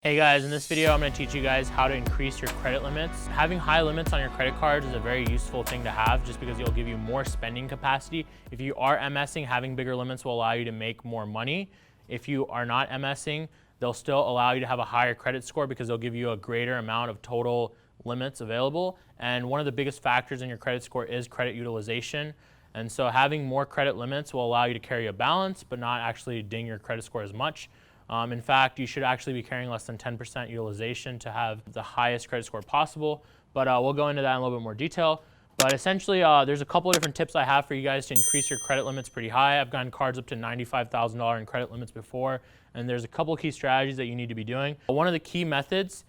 Hey guys, in this video I'm going to teach you guys how to increase your credit limits. Having high limits on your credit cards is a very useful thing to have just because it'll give you more spending capacity. If you are MSing, having bigger limits will allow you to make more money. If you are not MSing, they'll still allow you to have a higher credit score because they'll give you a greater amount of total limits available. And one of the biggest factors in your credit score is credit utilization. And so having more credit limits will allow you to carry a balance but not actually ding your credit score as much. In fact, you should actually be carrying less than 10% utilization to have the highest credit score possible, but we'll go into that in a little bit more detail. But essentially, there's a couple of different tips I have for you guys to increase your credit limits pretty high. I've gotten cards up to $95,000 in credit limits before, and there's a couple of key strategies that you need to be doing. One of the key methods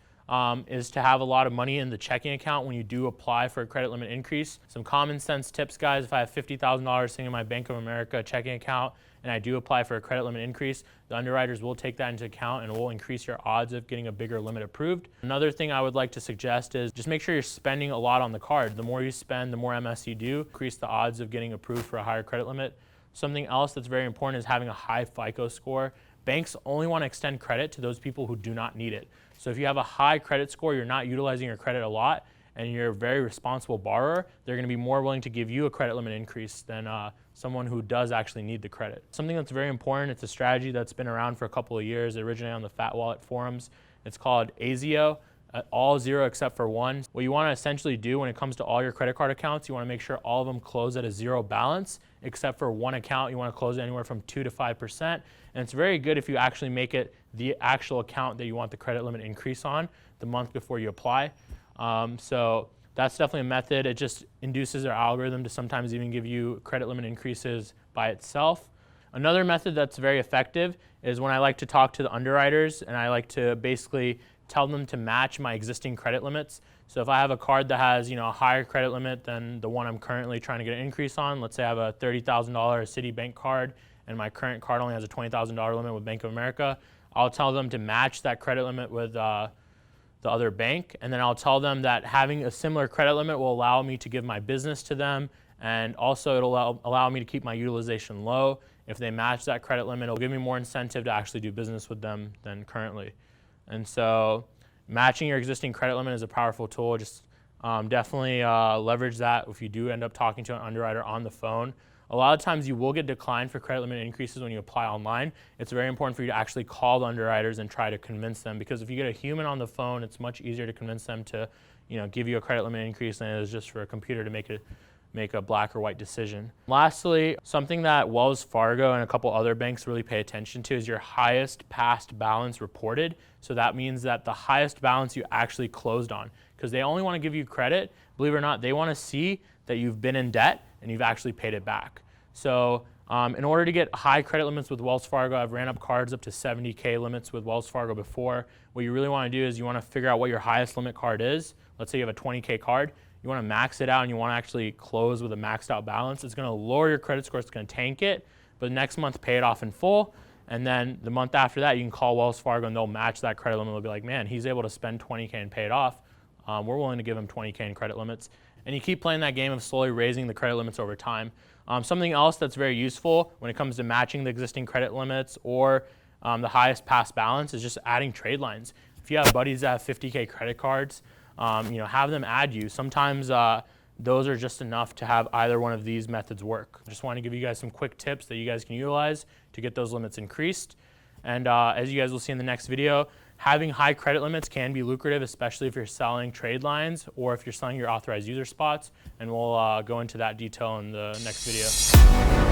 is to have a lot of money in the checking account when you do apply for a credit limit increase. Some common sense tips, guys. If I have $50,000 sitting in my Bank of America checking account and I do apply for a credit limit increase, the underwriters will take that into account and will increase your odds of getting a bigger limit approved. Another thing I would like to suggest is just make sure you're spending a lot on the card. The more you spend, the more MS you do, increase the odds of getting approved for a higher credit limit. Something else that's very important is having a high FICO score. Banks only want to extend credit to those people who do not need it. So if you have a high credit score, you're not utilizing your credit a lot, and you're a very responsible borrower, they're going to be more willing to give you a credit limit increase than someone who does actually need the credit. Something that's very important, it's a strategy that's been around for a couple of years. It originated on the Fat Wallet forums. It's called ASIO, all zero except for one. What you want to essentially do when it comes to all your credit card accounts, you want to make sure all of them close at a zero balance, except for one account. You want to close it anywhere from 2 to 5%. And it's very good if you actually make it the actual account that you want the credit limit increase on the month before you apply. So that's definitely a method. It just induces our algorithm to sometimes even give you credit limit increases by itself. Another method that's very effective is when I like to talk to the underwriters and I like to basically tell them to match my existing credit limits. So if I have a card that has a higher credit limit than the one I'm currently trying to get an increase on, let's say I have a $30,000 Citibank card and my current card only has a $20,000 limit with Bank of America, I'll tell them to match that credit limit with the other bank, and then I'll tell them that having a similar credit limit will allow me to give my business to them, and also it'll allow me to keep my utilization low. If they match that credit limit, it'll give me more incentive to actually do business with them than currently. And so matching your existing credit limit is a powerful tool. Just definitely leverage that if you do end up talking to an underwriter on the phone. A lot of times you will get declined for credit limit increases when you apply online. It's very important for you to actually call the underwriters and try to convince them, because if you get a human on the phone, it's much easier to convince them to give you a credit limit increase than it is just for a computer to make a black or white decision. Lastly, something that Wells Fargo and a couple other banks really pay attention to is your highest past balance reported. So that means that the highest balance you actually closed on, because they only want to give you credit. Believe it or not, they want to see that you've been in debt and you've actually paid it back. So in order to get high credit limits with Wells Fargo, I've ran up cards up to 70K limits with Wells Fargo before. What you really want to do is you want to figure out what your highest limit card is. Let's say you have a 20K card. You want to max it out and you want to actually close with a maxed out balance. It's going to lower your credit score. It's going to tank it. But next month, pay it off in full. And then the month after that, you can call Wells Fargo and they'll match that credit limit. They'll be like, man, he's able to spend 20K and pay it off. We're willing to give him 20K in credit limits. And you keep playing that game of slowly raising the credit limits over time. Something else that's very useful when it comes to matching the existing credit limits or the highest past balance is just adding trade lines. If you have buddies that have 50K credit cards, have them add you. Sometimes those are just enough to have either one of these methods work. Just want to give you guys some quick tips that you guys can utilize to get those limits increased. And as you guys will see in the next video, having high credit limits can be lucrative, especially if you're selling trade lines or if you're selling your authorized user spots. And we'll go into that detail in the next video.